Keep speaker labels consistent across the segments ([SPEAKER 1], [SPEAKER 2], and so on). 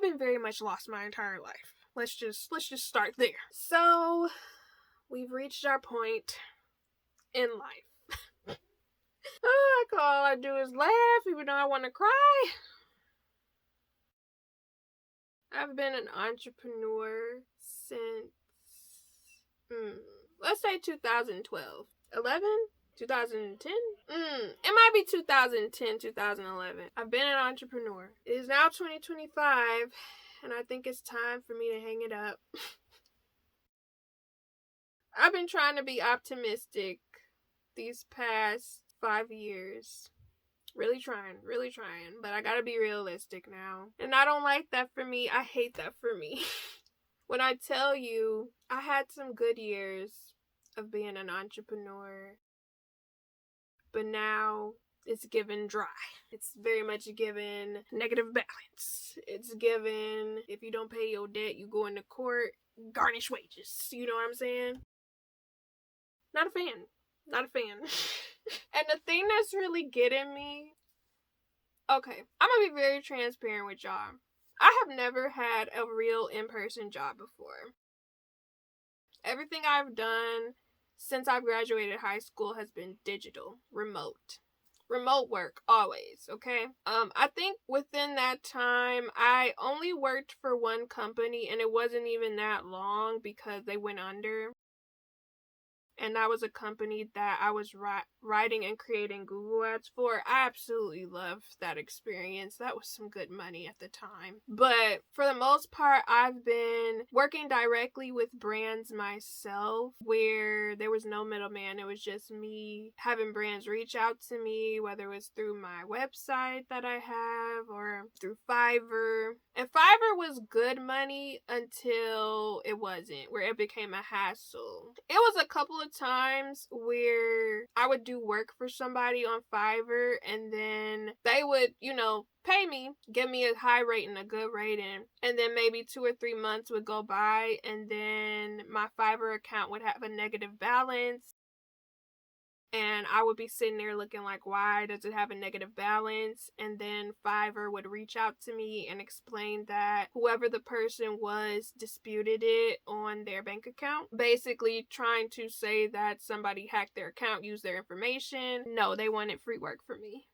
[SPEAKER 1] I've been very much lost my entire life. Let's just start there. So we've reached our point in life. All I do is laugh, even though I want to cry. I've been an entrepreneur since, let's say 2012. 11? 2010? It might be 2010, 2011. I've been an entrepreneur. It is now 2025, and I think it's time for me to hang it up. I've been trying to be optimistic these past 5 years. Really trying, but I gotta be realistic now. And I don't like that for me. I hate that for me. When I tell you, I had some good years of being an entrepreneur, but now it's given dry. It's very much given negative balance. It's given, if you don't pay your debt, you go into court, garnish wages. You know what I'm saying? Not a fan. And the thing that's really getting me, okay, I'm gonna be very transparent with y'all. I have never had a real in-person job before. Everything I've done since I've graduated high school has been digital, remote work, always, okay? I think within that time, I only worked for one company, and it wasn't even that long because they went under. And that was a company that I was writing and creating Google ads for. I absolutely loved that experience. That was some good money at the time. But for the most part, I've been working directly with brands myself, where there was no middleman. It was just me having brands reach out to me, whether it was through my website that I have or through Fiverr. And Fiverr was good money until it wasn't, where it became a hassle. It was a couple of times where I would do work for somebody on Fiverr, and then they would, pay me, give me a high rating, a good rating, and then maybe 2 or 3 months would go by, and then my Fiverr account would have a negative balance. And I would be sitting there looking like, why does it have a negative balance? And then Fiverr would reach out to me and explain that whoever the person was disputed it on their bank account. Basically trying to say that somebody hacked their account, used their information. No, they wanted free work for me.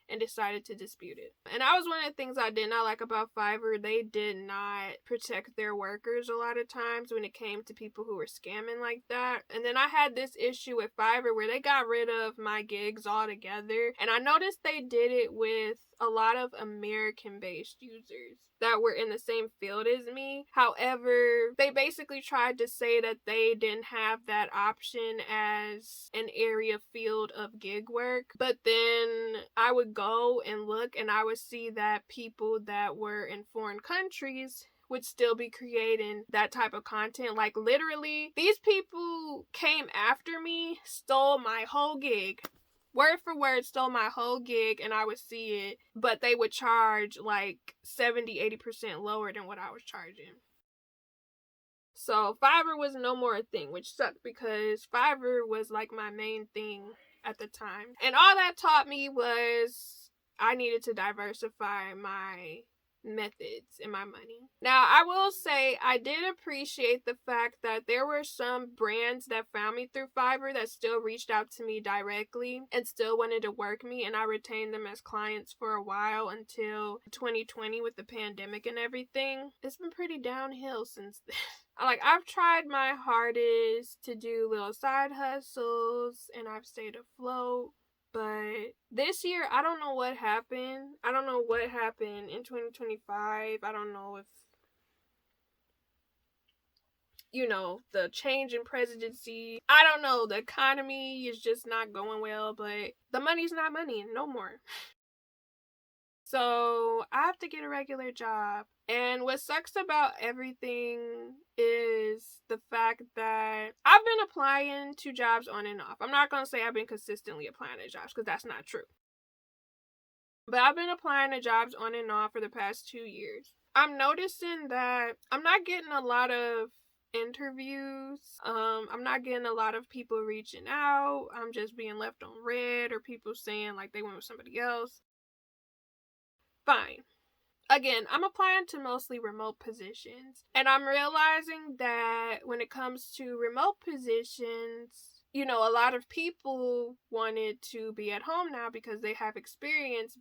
[SPEAKER 1] And decided to dispute it. And that was one of the things I did not like about Fiverr. They did not protect their workers a lot of times when it came to people who were scamming like that. And then I had this issue with Fiverr where they got rid of my gigs altogether. And I noticed they did it with a lot of American-based users that were in the same field as me. However, they basically tried to say that they didn't have that option as an area field of gig work. But then I would go and look, and I would see that people that were in foreign countries would still be creating that type of content. Like, literally, these people came after me, stole my whole gig. Word for word, stole my whole gig, and I would see it, but they would charge like 70-80% lower than what I was charging. So Fiverr was no more a thing, which sucked because Fiverr was like my main thing at the time. And all that taught me was I needed to diversify my methods and my money. Now, I will say I did appreciate the fact that there were some brands that found me through Fiverr that still reached out to me directly and still wanted to work me, and I retained them as clients for a while until 2020 with the pandemic and everything. It's been pretty downhill since then. I've tried my hardest to do little side hustles, and I've stayed afloat. But this year, I don't know what happened. I don't know what happened in 2025. I don't know if, the change in presidency. I don't know. The economy is just not going well, but the money's not money no more. So I have to get a regular job. And what sucks about everything is the fact that I've been applying to jobs on and off. I'm not going to say I've been consistently applying to jobs because that's not true. But I've been applying to jobs on and off for the past 2 years. I'm noticing that I'm not getting a lot of interviews. I'm not getting a lot of people reaching out. I'm just being left on red, or people saying like they went with somebody else. fine. Again, I'm applying to mostly remote positions, and I'm realizing that when it comes to remote positions, a lot of people wanted to be at home now because they have experience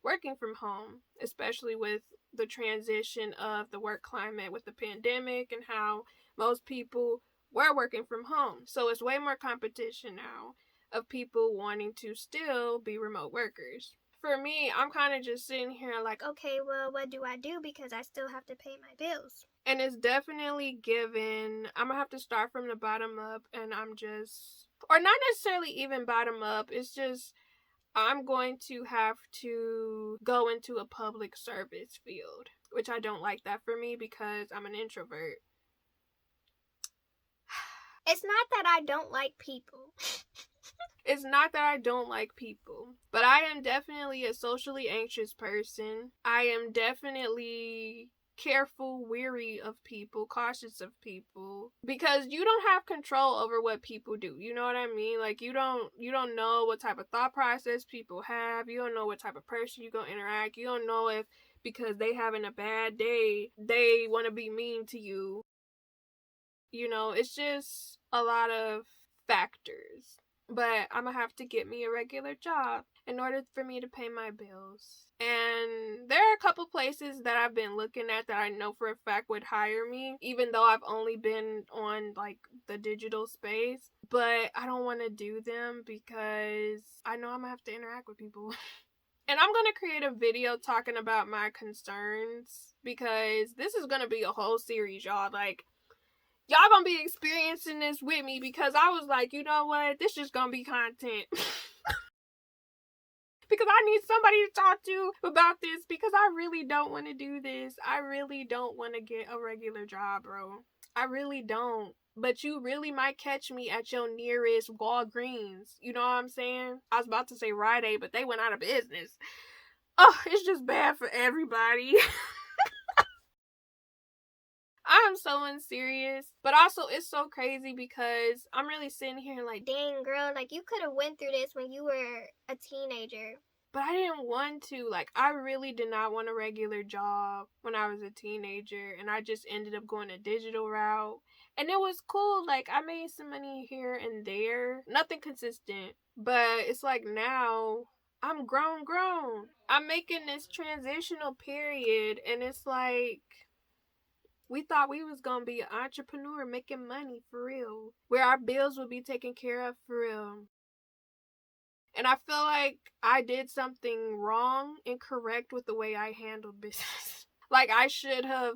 [SPEAKER 1] working from home, especially with the transition of the work climate with the pandemic and how most people were working from home. So it's way more competition now of people wanting to still be remote workers. For me, I'm kind of just sitting here like,
[SPEAKER 2] okay, well, what do I do because I still have to pay my bills?
[SPEAKER 1] And it's definitely given, I'm gonna have to start from the bottom up, and or not necessarily even bottom up, it's just, I'm going to have to go into a public service field, which I don't like that for me because I'm an introvert.
[SPEAKER 2] It's not that I don't like people.
[SPEAKER 1] It's not that I don't like people, but I am definitely a socially anxious person. I am definitely careful, weary of people, cautious of people, because you don't have control over what people do. You know what I mean? Like you don't know what type of thought process people have. You don't know what type of person you're gonna interact. You don't know if because they having a bad day, they want to be mean to you. It's just a lot of factors. But I'm gonna have to get me a regular job in order for me to pay my bills. And there are a couple places that I've been looking at that I know for a fact would hire me, even though I've only been on like the digital space. But I don't want to do them because I know I'm gonna have to interact with people. And I'm gonna create a video talking about my concerns because this is gonna be a whole series, y'all. Like, y'all gonna be experiencing this with me because I was like, you know what? This just gonna be content. Because I need somebody to talk to about this because I really don't want to do this. I really don't want to get a regular job, bro. I really don't. But you really might catch me at your nearest Walgreens. You know what I'm saying? I was about to say Rite Aid, but they went out of business. Oh, it's just bad for everybody. I'm so unserious, but also it's so crazy because I'm really sitting here like,
[SPEAKER 2] dang girl, like you could have went through this when you were a teenager.
[SPEAKER 1] But I didn't want to. Like, I really did not want a regular job when I was a teenager, and I just ended up going a digital route. And it was cool. Like, I made some money here and there. Nothing consistent. But it's like now, I'm grown. I'm making this transitional period, and it's like, we thought we was gonna be an entrepreneur making money for real, where our bills would be taken care of for real. And I feel like I did something wrong, incorrect with the way I handled business. Like, I should have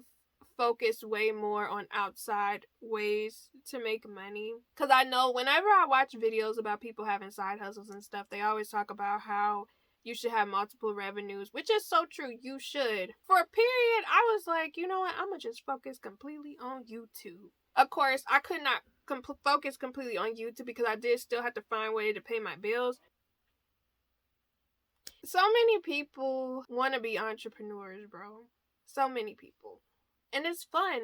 [SPEAKER 1] focused way more on outside ways to make money. Because I know whenever I watch videos about people having side hustles and stuff, they always talk about how you should have multiple revenues, which is so true. You should. For a period, I was like, you know what? I'm going to just focus completely on YouTube. Of course, I could not focus completely on YouTube because I did still have to find a way to pay my bills. So many people want to be entrepreneurs, bro. So many people. And it's fun.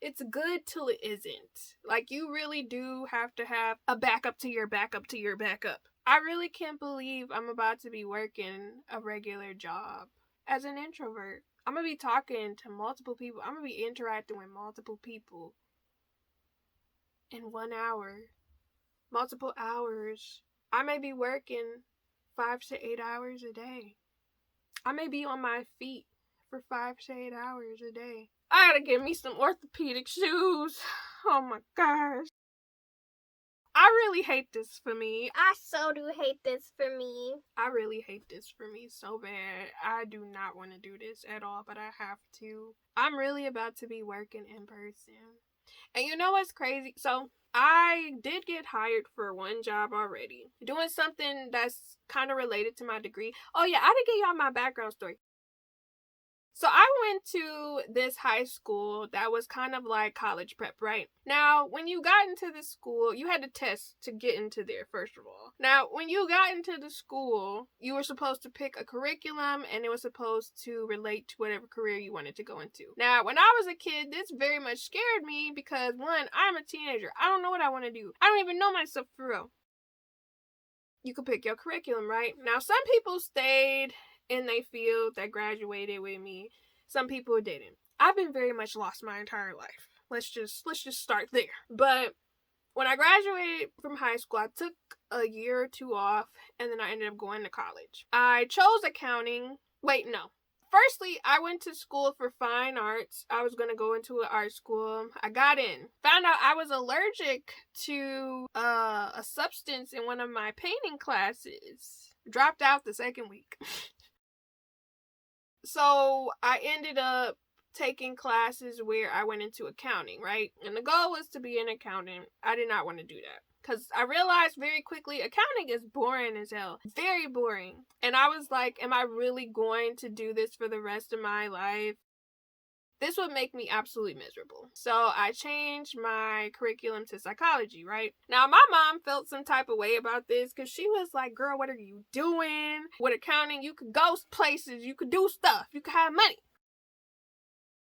[SPEAKER 1] It's good till it isn't. Like, you really do have to have a backup to your backup to your backup. I really can't believe I'm about to be working a regular job as an introvert. I'm going to be talking to multiple people. I'm going to be interacting with multiple people in 1 hour. Multiple hours. I may be working 5 to 8 hours a day. I may be on my feet for 5 to 8 hours a day. I gotta get me some orthopedic shoes. Oh my gosh. I really hate this for me.
[SPEAKER 2] I so do hate this for me.
[SPEAKER 1] I really hate this for me so bad. I do not want to do this at all, but I have to. I'm really about to be working in person. And you know what's crazy? So, I did get hired for one job already, doing something that's kind of related to my degree. Oh yeah, I didn't give y'all my background story. So I went to this high school that was kind of like college prep, right? Now, when you got into the school, you had to test to get into there, first of all. Now, when you got into the school, you were supposed to pick a curriculum and it was supposed to relate to whatever career you wanted to go into. Now, when I was a kid, this very much scared me because, one, I'm a teenager. I don't know what I want to do. I don't even know myself for real. You could pick your curriculum, right? Now, some people stayed in their field that graduated with me. Some people didn't. I've been very much lost my entire life. Let's just start there. But when I graduated from high school, I took a year or two off, and then I ended up going to college. I chose accounting. Wait, no. Firstly, I went to school for fine arts. I was going to go into an art school. I got in. Found out I was allergic to a substance in one of my painting classes. Dropped out the second week. So I ended up taking classes where I went into accounting, right? And the goal was to be an accountant. I did not want to do that because I realized very quickly accounting is boring as hell. Very boring. And I was like, am I really going to do this for the rest of my life? This would make me absolutely miserable. So I changed my curriculum to psychology, right? Now, my mom felt some type of way about this because she was like, girl, what are you doing? With accounting, you could go places, you could do stuff, you could have money.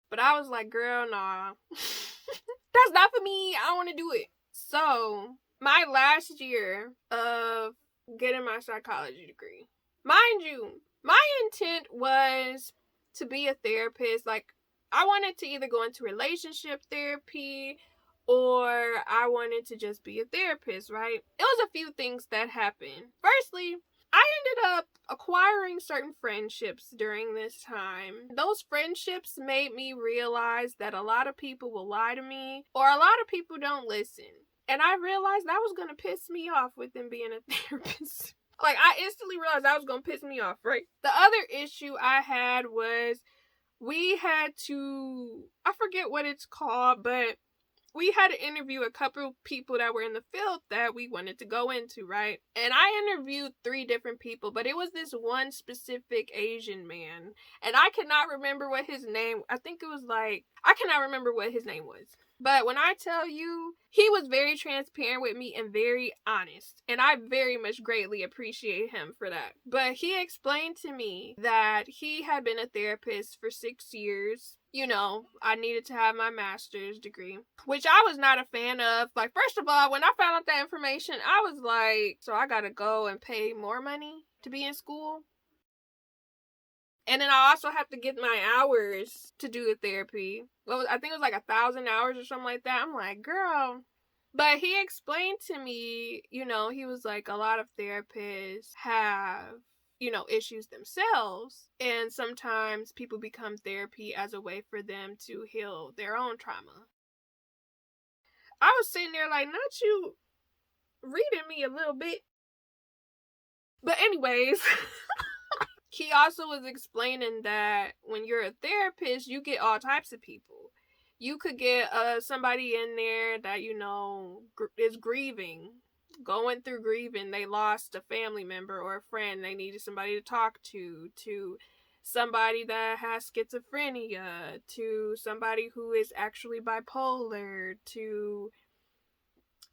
[SPEAKER 1] But I was like, girl, nah. That's not for me. I don't want to do it. So, my last year of getting my psychology degree, mind you, my intent was to be a therapist. Like, I wanted to either go into relationship therapy or I wanted to just be a therapist, right? It was a few things that happened. Firstly, I ended up acquiring certain friendships during this time. Those friendships made me realize that a lot of people will lie to me or a lot of people don't listen. And I realized that was going to piss me off with them being a therapist. Like, I instantly realized that was going to piss me off, right? The other issue I had was we had to, I forget what it's called, but we had to interview a couple people that were in the field that we wanted to go into, right? And I interviewed 3 different people, but it was this one specific Asian man. And I cannot remember what his name, I cannot remember what his name was. But when I tell you, he was very transparent with me and very honest. And I very much greatly appreciate him for that. But he explained to me that he had been a therapist for 6 years. You know, I needed to have my master's degree, which I was not a fan of. Like, first of all, when I found out that information, I was like, so I gotta go and pay more money to be in school? And then I also have to get my hours to do the therapy. Well, I think it was like 1,000 hours or something like that. I'm like, girl. But he explained to me, you know, he was like, a lot of therapists have, you know, issues themselves. And sometimes people become therapy as a way for them to heal their own trauma. I was sitting there like, not you reading me a little bit. But anyways, he also was explaining that when you're a therapist, you get all types of people. You could get somebody in there that, you know, is grieving, going through grieving. They lost a family member or a friend. They needed somebody to talk to somebody that has schizophrenia, to somebody who is actually bipolar, to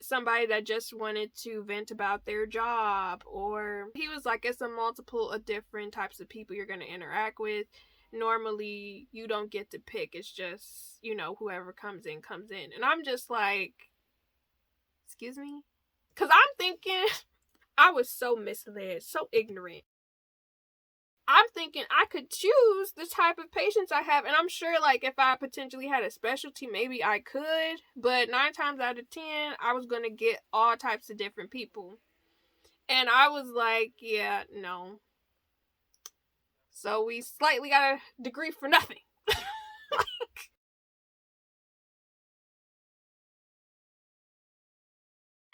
[SPEAKER 1] somebody that just wanted to vent about their job. Or he was like, it's a multiple of different types of people you're going to interact with. Normally you don't get to pick. It's just, you know, whoever comes in. And I'm just like, excuse me? Because I'm thinking, I was so misled, so ignorant. I'm thinking I could choose the type of patients I have. And I'm sure, like, if I potentially had a specialty, maybe I could. But 9 times out of 10, I was going to get all types of different people. And I was like, yeah, no. So we slightly got a degree for nothing.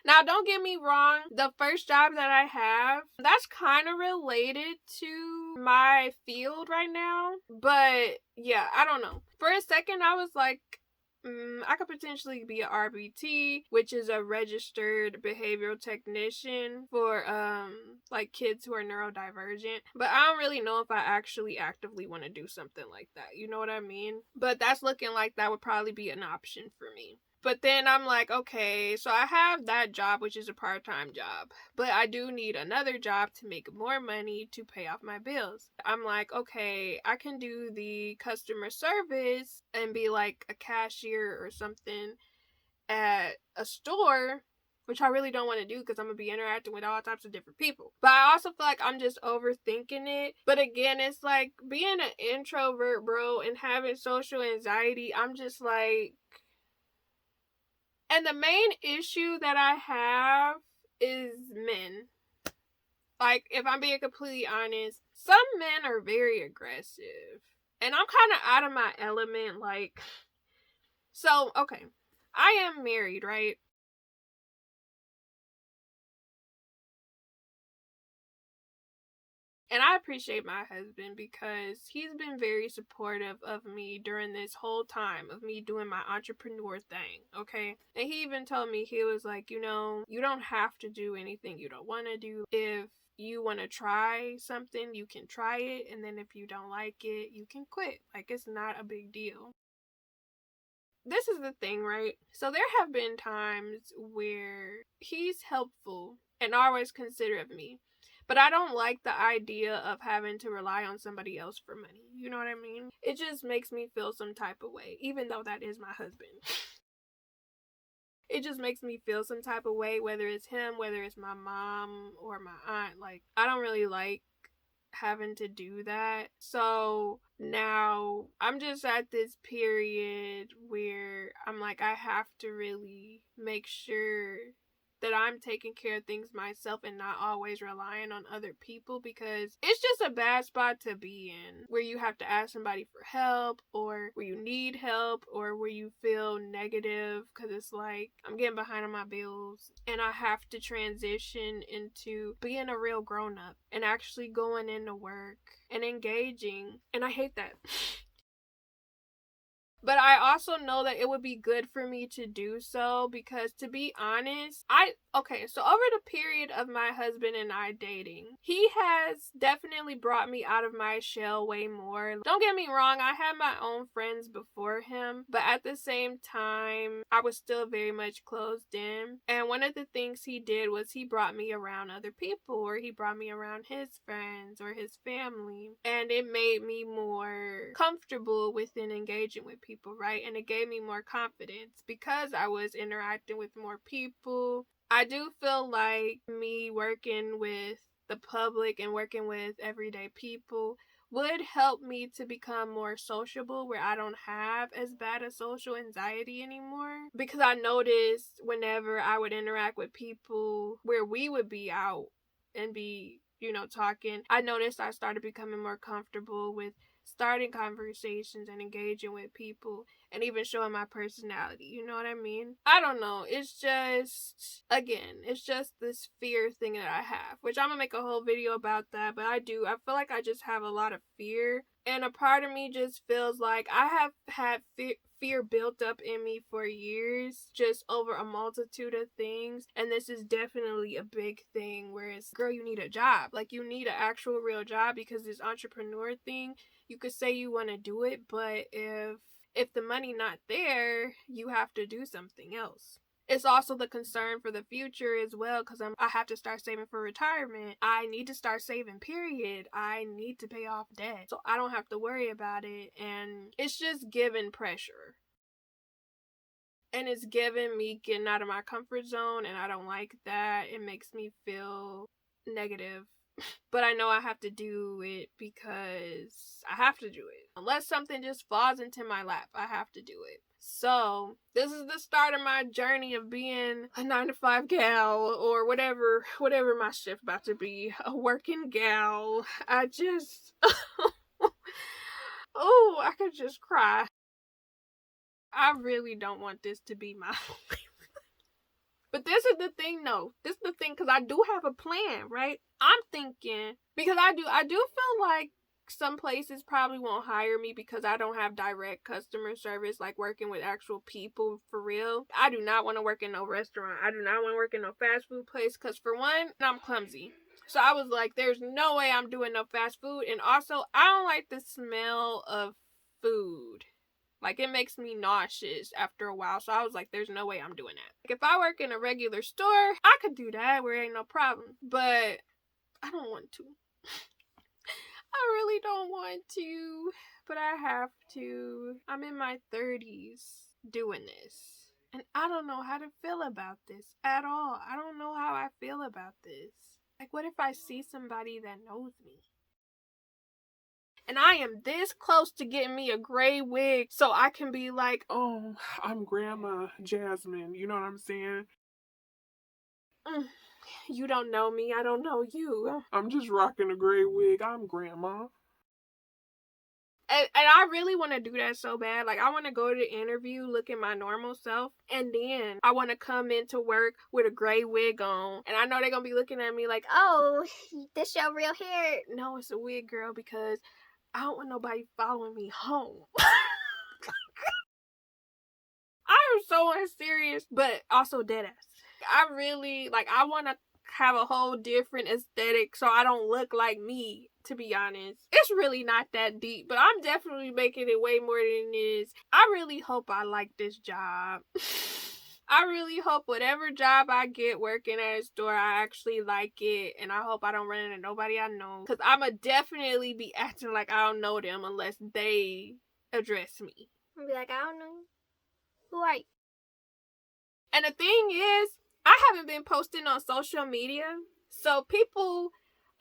[SPEAKER 1] Now, don't get me wrong, the first job that I have, that's kind of related to my field right now. But yeah, I don't know. For a second, I was like, I could potentially be a RBT, which is a registered behavioral technician for like kids who are neurodivergent. But I don't really know if I actually actively want to do something like that. You know what I mean? But that's looking like that would probably be an option for me. But then I'm like, okay, so I have that job, which is a part-time job, but I do need another job to make more money to pay off my bills. I'm like, okay, I can do the customer service and be like a cashier or something at a store which I really don't want to do because I'm going to be interacting with all types of different people. But I also feel like I'm just overthinking it. But again, it's like being an introvert, bro, and having social anxiety, I'm just like... And the main issue that I have is men. Like, if I'm being completely honest, some men are very aggressive. And I'm kind of out of my element, like... So, okay. I am married, right? And I appreciate my husband because he's been very supportive of me during this whole time of me doing my entrepreneur thing, okay? And he even told me, he was like, you know, you don't have to do anything you don't want to do. If you want to try something, you can try it. And then if you don't like it, you can quit. Like, it's not a big deal. This is the thing, right? So there have been times where he's helpful and always considerate of me. But I don't like the idea of having to rely on somebody else for money. You know what I mean? It just makes me feel some type of way, even though that is my husband. It just makes me feel some type of way, whether it's him, whether it's my mom or my aunt. Like, I don't really like having to do that. So now I'm just at this period where I'm like, I have to really make sure that I'm taking care of things myself and not always relying on other people, because it's just a bad spot to be in where you have to ask somebody for help, or where you need help, or where you feel negative because it's like I'm getting behind on my bills and I have to transition into being a real grown up and actually going into work and engaging, and I hate that. But I also know that it would be good for me to do so because, to be honest, so over the period of my husband and I dating, he has definitely brought me out of my shell way more. Don't get me wrong, I had my own friends before him, but at the same time, I was still very much closed in. And one of the things he did was he brought me around other people, or he brought me around his friends or his family, and it made me more comfortable within engaging with people, right? And it gave me more confidence because I was interacting with more people. I do feel like me working with the public and working with everyday people would help me to become more sociable, where I don't have as bad a social anxiety anymore. Because I noticed whenever I would interact with people where we would be out and be, talking, I noticed I started becoming more comfortable with starting conversations and engaging with people and even showing my personality. You know what I mean? I don't know. It's just this fear thing that I have, which I'm gonna make a whole video about that. But I feel like I just have a lot of fear, and a part of me just feels like I have had fear built up in me for years, just over a multitude of things. And this is definitely a big thing where it's, girl, you need a job. Like, you need an actual real job, because this entrepreneur thing, you could say you want to do it, but if the money not there, you have to do something else. It's also the concern for the future as well, because I have to start saving for retirement. I need to start saving, period. I need to pay off debt, so I don't have to worry about it. And it's just giving pressure. And it's giving me getting out of my comfort zone, and I don't like that. It makes me feel negative. But I know I have to do it because I have to do it. Unless something just falls into my lap, I have to do it. So this is the start of my journey of being a 9-to-5 gal, or whatever my shift about to be, a working gal. I just, oh, I could just cry. I really don't want this to be my life. But this is the thing, though. This is the thing, because I do have a plan, right? I'm thinking, because I do feel like some places probably won't hire me because I don't have direct customer service, like working with actual people for real. I do not want to work in no restaurant. I do not want to work in no fast food place, because for one, I'm clumsy. So I was like, there's no way I'm doing no fast food. And also, I don't like the smell of food. Like, it makes me nauseous after a while. So I was like, there's no way I'm doing that. Like, if I work in a regular store, I could do that where ain't no problem. But I don't want to. I really don't want to. But I have to. I'm in my 30s doing this. And I don't know how to feel about this at all. I don't know how I feel about this. Like, what if I see somebody that knows me? And I am this close to getting me a gray wig so I can be like,
[SPEAKER 3] oh, I'm Grandma Jasmine. You know what I'm saying?
[SPEAKER 1] You don't know me. I don't know you.
[SPEAKER 3] I'm just rocking a gray wig. I'm Grandma.
[SPEAKER 1] And I really want to do that so bad. Like, I want to go to the interview looking my normal self, and then I want to come into work with a gray wig on. And I know they're going to be looking at me like,
[SPEAKER 2] oh, this your real hair?
[SPEAKER 1] No, it's a wig, girl, because I don't want nobody following me home. I am so unserious, but also deadass. I really, like, I want to have a whole different aesthetic so I don't look like me, to be honest. It's really not that deep, but I'm definitely making it way more than it is. I really hope I like this job. I really hope whatever job I get working at a store, I actually like it, and I hope I don't run into nobody I know, because I'ma definitely be acting like I don't know them unless they address me.
[SPEAKER 2] I'll be like, I don't know you. Who are you?
[SPEAKER 1] And the thing is, I haven't been posting on social media, so people,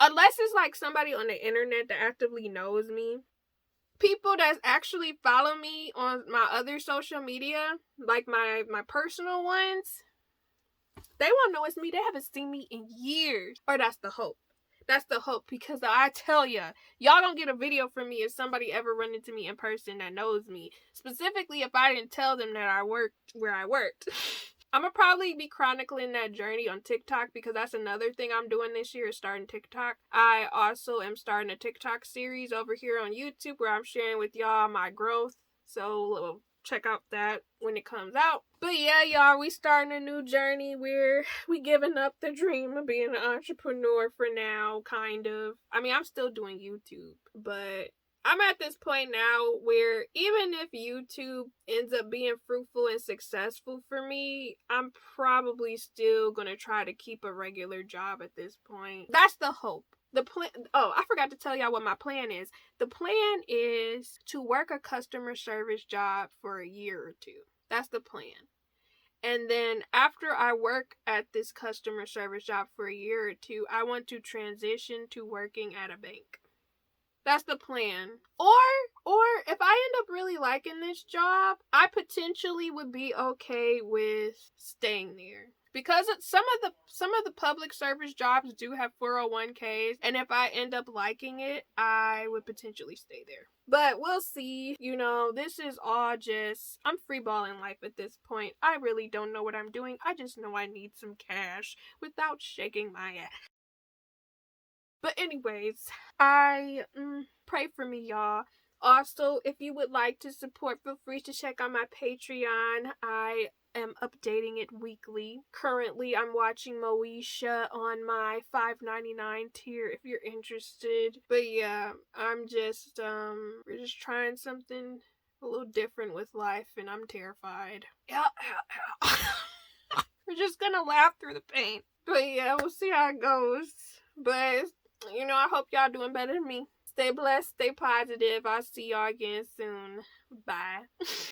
[SPEAKER 1] unless it's like somebody on the internet that actively knows me, people that actually follow me on my other social media, like my personal ones, they won't know it's me. They haven't seen me in years. Or that's the hope. That's the hope, because I tell ya, y'all don't get a video from me if somebody ever run into me in person that knows me. Specifically if I didn't tell them that I worked where I worked. I'm gonna probably be chronicling that journey on TikTok, because that's another thing I'm doing this year, is starting TikTok. I also am starting a TikTok series over here on YouTube where I'm sharing with y'all my growth. So check out that when it comes out. But yeah, y'all, we starting a new journey where we giving up the dream of being an entrepreneur for now, kind of. I mean, I'm still doing YouTube, but I'm at this point now where even if YouTube ends up being fruitful and successful for me, I'm probably still going to try to keep a regular job at this point. That's the hope. The plan. Oh, I forgot to tell y'all what my plan is. The plan is to work a customer service job for a year or two. That's the plan. And then after I work at this customer service job for a year or two, I want to transition to working at a bank. That's the plan. Or if I end up really liking this job, I potentially would be okay with staying there. Because some of the public service jobs do have 401ks, and if I end up liking it, I would potentially stay there. But we'll see. You know, this is all just, I'm freeballing life at this point. I really don't know what I'm doing. I just know I need some cash without shaking my ass. But anyways, I pray for me, y'all. Also, if you would like to support, feel free to check out my Patreon. I am updating it weekly. Currently, I'm watching Moesha on my $5.99 tier if you're interested. But yeah, we're just trying something a little different with life, and I'm terrified. Yeah. We're just gonna laugh through the pain. But yeah, we'll see how it goes. But you know, I hope y'all doing better than me. Stay blessed, stay positive. I'll see y'all again soon. Bye.